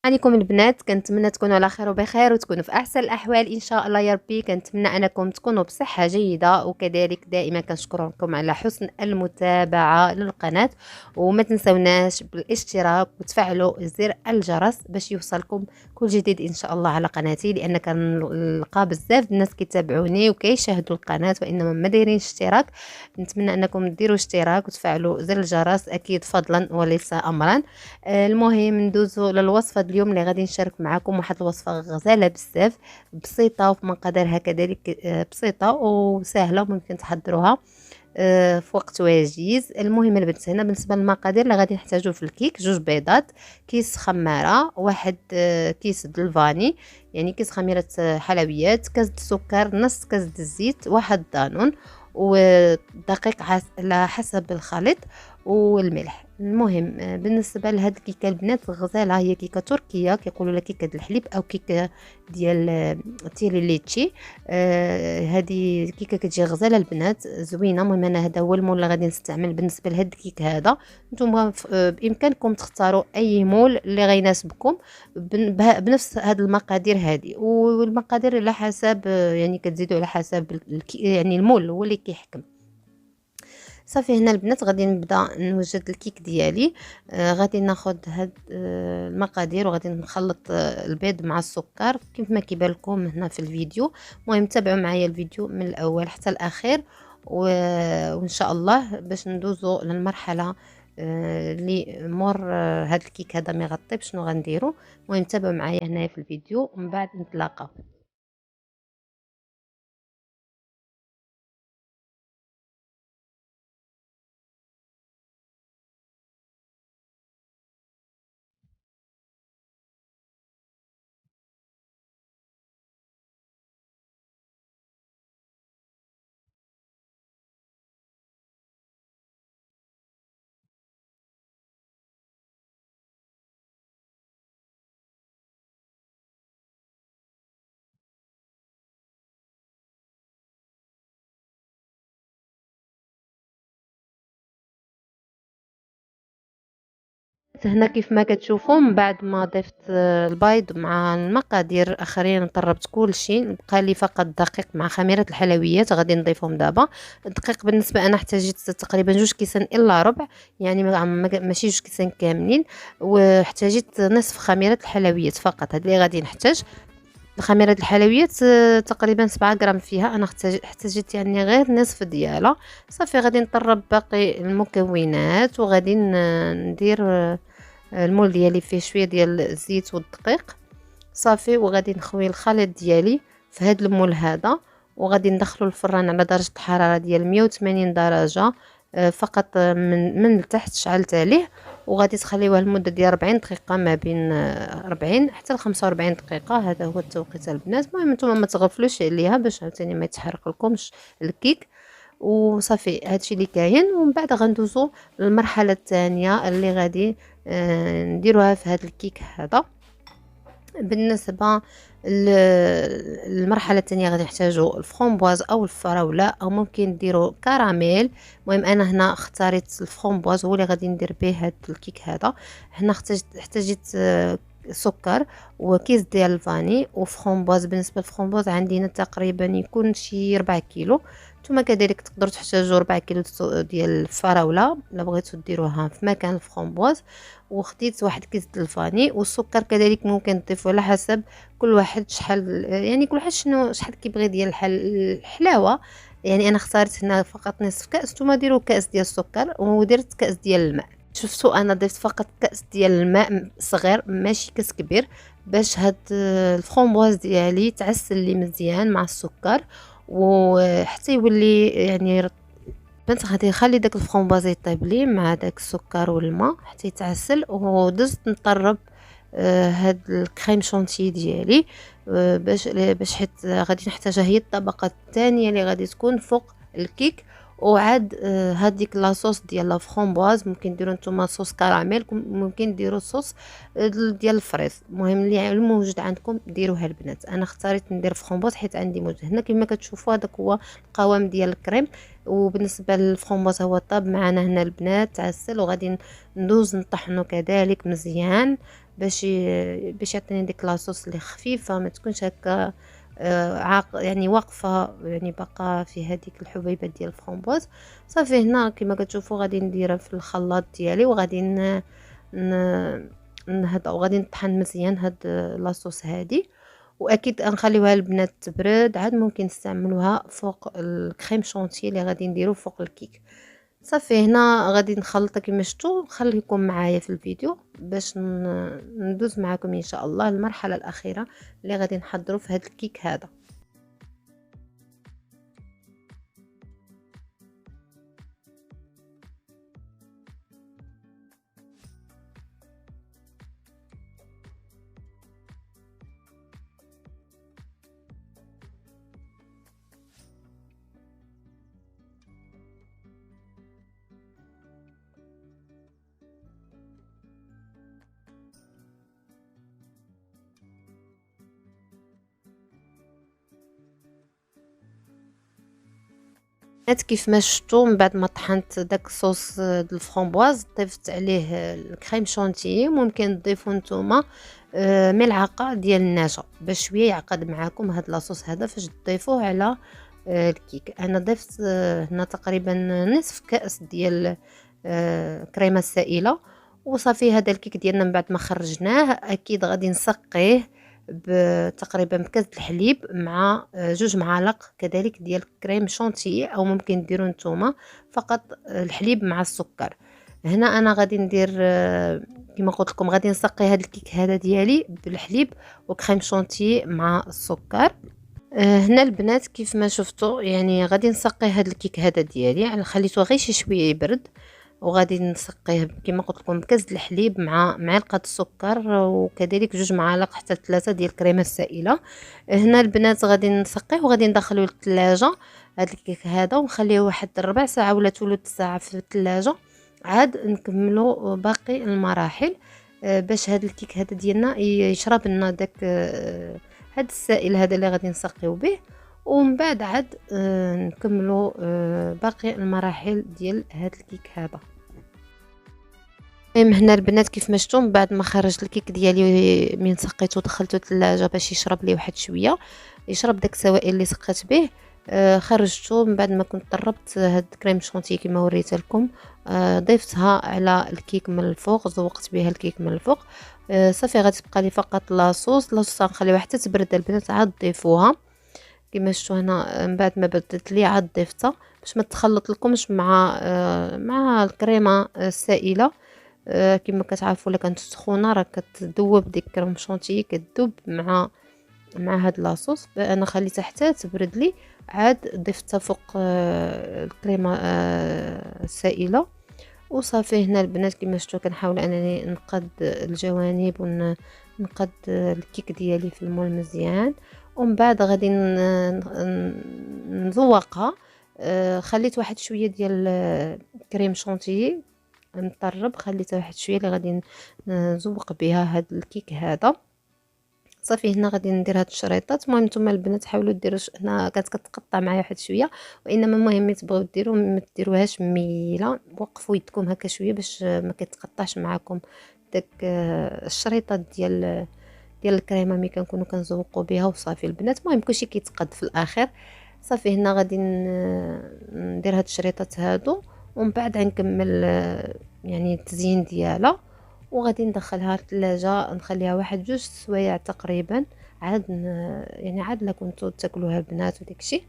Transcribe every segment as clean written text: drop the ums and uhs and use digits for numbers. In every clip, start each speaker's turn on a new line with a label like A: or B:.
A: عليكم البنات، كنتمنى تكونوا على خير وبخير وتكونوا في احسن الاحوال ان شاء الله يا ربي. كنتمنى انكم تكونوا بصحه جيده، وكذلك دائما كنشكركم على حسن المتابعه للقناه. وما تنسوناش بالاشتراك وتفعلوا زر الجرس باش يوصلكم كل جديد ان شاء الله على قناتي، لان كنلقى بزاف الناس كيتابعوني وكيشاهدوا القناه وانما ما دايرين اشتراك. نتمنى انكم ديروا اشتراك وتفعلوا زر الجرس، اكيد فضلا وليس امرا. المهم ندوزو للوصفه اليوم اللي غادي نشارك معكم. واحد الوصفه غزاله بزاف، بسيطه وفي مقاديرها كذلك بسيطه وسهله وممكن تحضروها في وقت وجيز. المهم البنت، هنا بالنسبه للمقادير اللي غادي نحتاجو في الكيك: 2 بيضات، كيس خماره، واحد كيس د الفاني يعني كيس خميره حلويات، كاس د السكر، نص كاس د الزيت، واحد دانون، ودقيق على حسب الخليط، والملح. المهم بالنسبه لهاد الكيكه البنات غزاله، هي كيكه تركيه كيقولوا لها كيكه الحليب او كيكه ديال تيري ليتشي. هذه كيكه كتجي غزاله البنات، زوينه. المهم انا هذا هو المول اللي غادي نستعمل بالنسبه لهاد الكيك هذا. نتوما بامكانكم تختاروا اي مول اللي غيناسبكم بنفس هاد المقادير هذه، والمقادير على حسب يعني كتزيدوا على حسب يعني المول هو اللي كيحكم. صافي، هنا البنات غادي نبدا نوجد الكيك ديالي. غادي ناخذ هاد المقادير وغادي نخلط البيض مع السكر كيف ما كيبان لكم هنا في الفيديو. المهم تابعوا معايا الفيديو من الاول حتى الاخير وان شاء الله باش ندوزو للمرحله اللي مور هاد الكيك هذا ما يغطي شنو غنديروا. المهم تابعوا معايا هنايا في الفيديو ومن بعد نتلاقاو. هنا كيف ما كتشوفوا من بعد ما ضفت البيض مع المقادير الاخرين طربت كل شيء، بقى لي فقط دقيق مع خميره الحلويات غادي نضيفهم دابا. الدقيق بالنسبه انا احتاجيت تقريبا 2 كيسان الا ربع، يعني ماشي 2 كيسان كاملين. واحتاجيت نصف خميره الحلويات فقط، هاد اللي غادي نحتاج. خميره الحلويات تقريبا 7 غرام فيها، انا احتاجيت يعني غير نصف ديالها. صافي غادي نطرب باقي المكونات وغادي ندير المول ديالي فيه شويه ديال الزيت والدقيق. صافي وغادي نخوي الخليط ديالي في هذا المول هذا، وغادي ندخلو الفران على درجه الحراره ديال 180 درجه. فقط من التحت شعلت عليه، وغادي تخليوه لمده ديال 40 دقيقه، ما بين 40 حتى ل 45 دقيقه. هذا هو التوقيت البنات. المهم نتوما ما تغفلوش عليها باش عاوتاني ما يتحرق لكمش الكيك. وصافي هادشي اللي كاين. ومن بعد غندوزو للمرحله الثانيه اللي غادي نديروها في هذا الكيك هذا. بالنسبه للمرحله الثانيه غادي نحتاجو الفرomboise او الفراوله، او ممكن ديروا كراميل. المهم انا هنا اختاريت الفرomboise هو اللي غادي ندير به هذا الكيك هذا. هنا احتاجيت سكر وكيس ديال الفاني وفرomboise. بالنسبه للفرomboise عندي هنا تقريبا يكون شي 4 كيلو. نتوما كذلك تقدروا تحتاجوا 4 كيلو ديال الفراوله الا بغيتو ديروها في مكان الفرomboise. وخديت واحد كيس د الفاني، والسكر كذلك ممكن تضيفوا على حسب كل واحد شحال، يعني كل واحد شحال كيبغي ديال الحلاوه. يعني انا اختاريت هنا فقط نصف كاس، نتوما ديروا كاس ديال السكر ودرت كاس ديال الماء. شفتوا انا ضفت فقط كاس ديال الماء صغير ماشي كاس كبير، باش هاد الفرomboise ديالي تعسل لي مزيان مع السكر وحتى يولي يعني بنت. غادي نخلي داك الفرomboise يطيب لي مع داك السكر والماء حتى يتعسل، ودزت نطرب هاد الكريم شونتي ديالي باش حيت غادي نحتاجها هي الطبقه الثانيه اللي غادي تكون فوق الكيك. وعاد هذيك لاصوص ديال لا فرومبواز ممكن ديروا نتوما صوص كراميل، ممكن ديروا صوص ديال الفريز. المهم اللي موجود عندكم ديروها البنات. انا اختاريت ندير فرومبواز حيت عندي موجود هنا كما كتشوفوا. هذاك هو القوام ديال الكريم. وبالنسبه للفرومبواز هو طاب معنا هنا البنات تعسل، وغادي ندوز نطحنو كذلك مزيان باش يعطيني ديك لاصوص اللي خفيفه، ما تكونش هكا يعني واقفه، يعني باقا في هذيك الحبيبات ديال الفرامبواز. صافي هنا كما كتشوفوا غادي نديرها في الخلاط ديالي، وغادي ن... هذا، وغادي نطحن مزيان هاد لاصوص هادي. واكيد غنخليوها البنات تبرد، عاد ممكن نستعملوها فوق الكريم شونتي اللي غادي نديرو فوق الكيك. صافي هنا غادي نخلطها كما شفتوا. خليكم معايا في الفيديو باش ندوز معكم ان شاء الله المرحله الاخيره اللي غادي نحضروا في هذا الكيك هذا. كيف ما شفتوا من بعد ما طحنت داك الصوص د الفرامبواز، ضفت عليه الكريم شونتيي. ممكن تضيفوا نتوما ملعقه ديال النشا باش شويه يعقد معاكم هاد لاصوص هذا فاش تضيفوه على الكيك. انا ضفت هنا تقريبا نصف كأس ديال كريمه سائله. وصافي هذا الكيك ديالنا من بعد ما خرجناه اكيد غادي نسقيه تقريبا بكاس الحليب مع 2 معالق كذلك ديال كريم شونتيي، او ممكن ديروا نتوما فقط الحليب مع السكر. هنا انا غادي ندير كما قلت لكم غادي نسقي هذا الكيك هذا ديالي بالحليب وكريم شونتيي مع السكر. هنا البنات كيف ما شفتوا يعني غادي نسقي هذا الكيك هذا ديالي، يعني خليته غير شي شويه يبرد، وغادي نسقيه كما قلت لكم بكاس الحليب مع معلقه السكر وكذلك 2 معالق حتى 3 ديال الكريمه السائله. هنا البنات غادي نسقيه وغادي ندخلوه للثلاجه هذا الكيك هذا، ونخليه واحد ربع ساعه ولا ثلث ساعه في الثلاجه. عاد نكملوا باقي المراحل باش هذا الكيك هذا ديالنا يشرب لنا داك هذا السائل هذا اللي غادي نسقيو به. ومن بعد عاد نكملوا باقي المراحل ديال هذا الكيك هذا. المهم هنا البنات كيف ما شفتوا من بعد ما خرجت الكيك ديالي من سقيته دخلته الثلاجه باش يشرب لي واحد شويه، يشرب داك السوائل اللي سقيت به. خرجته من بعد ما كنت طربت هاد كريم شونتي كما وريت لكم. ضفتها على الكيك من الفوق، زوقت بها الكيك من الفوق. صافي غادي تبقى لي فقط لاصوص غنخليوها حتى تبرد البنات عاد ضيفوها كما شفتوا هنا. من بعد ما بدت لي عاد ضفتها باش ما تخلط لكمش مع الكريمه السائله. كما كتعرفوا الا كانت سخونه راه كتذوب ديك كريم شونتيي كتذوب مع هاد لاصوص. انا خليتها حتى تبرد لي عاد ضفتها فوق الكريمه السائله. وصافي هنا البنات كما شفتوا كنحاول انني نقاد الجوانب ونقاد الكيك ديالي في المول مزيان. ومن بعد غادي نذوقها. خليت واحد شويه ديال كريم شونتيي مطرب، خليته واحد شويه اللي غادي نزوق بها هاد الكيك هذا. صافي هنا غادي ندير هاد الشريطات. المهم نتوما البنات حاولوا ديروا هنا كانت كتقطع معايا واحد شويه، وانما المهم تبغيو ديروا ما ديروهاش ميله، وقفوا يدكم هكا شويه باش ما كيتقطعش معاكم داك الشريطات ديال الكريمه ملي كنكونوا كنزوقوا بها. وصافي البنات المهم كلشي كيتقاد في الاخر. صافي هنا غادي ندير هاد الشريطات هادو، ومن بعد غنكمل يعني التزيين ديالها. وغادي ندخلها الثلاجه نخليها واحد 2 سوايع تقريبا. عاد يعني عاد لا كنتو تاكلوها البنات وداكشي.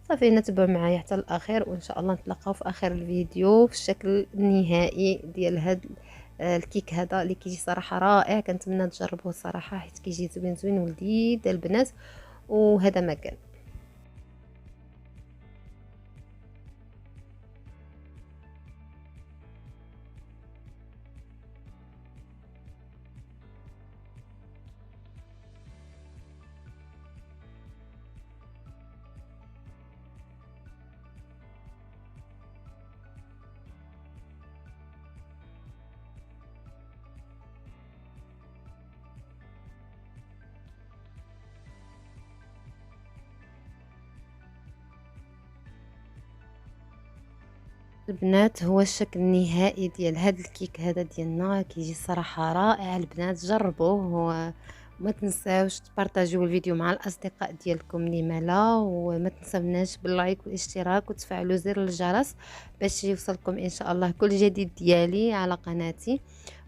A: صافي هنا تبعوا معايا حتى الاخير، وان شاء الله نتلاقاو في اخر الفيديو في الشكل النهائي ديال هاد الكيك هذا اللي كيجي صراحه رائع. كنتمنى تجربوه الصراحه حيت كيجي زوين زوين ولذيذ البنات. وهذا ما كان. البنات هو الشكل النهائي ديال هذا الكيك هذا ديالنا، كيجي صراحة رائع. البنات جربوه، وما تنساوش تبارطاجيو الفيديو مع الاصدقاء ديالكم لما لا، وما تنسوناش باللايك والاشتراك وتفعلوا زر الجرس باش يوصلكم ان شاء الله كل جديد ديالي على قناتي.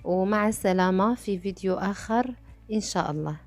A: ومع السلامة في فيديو اخر ان شاء الله.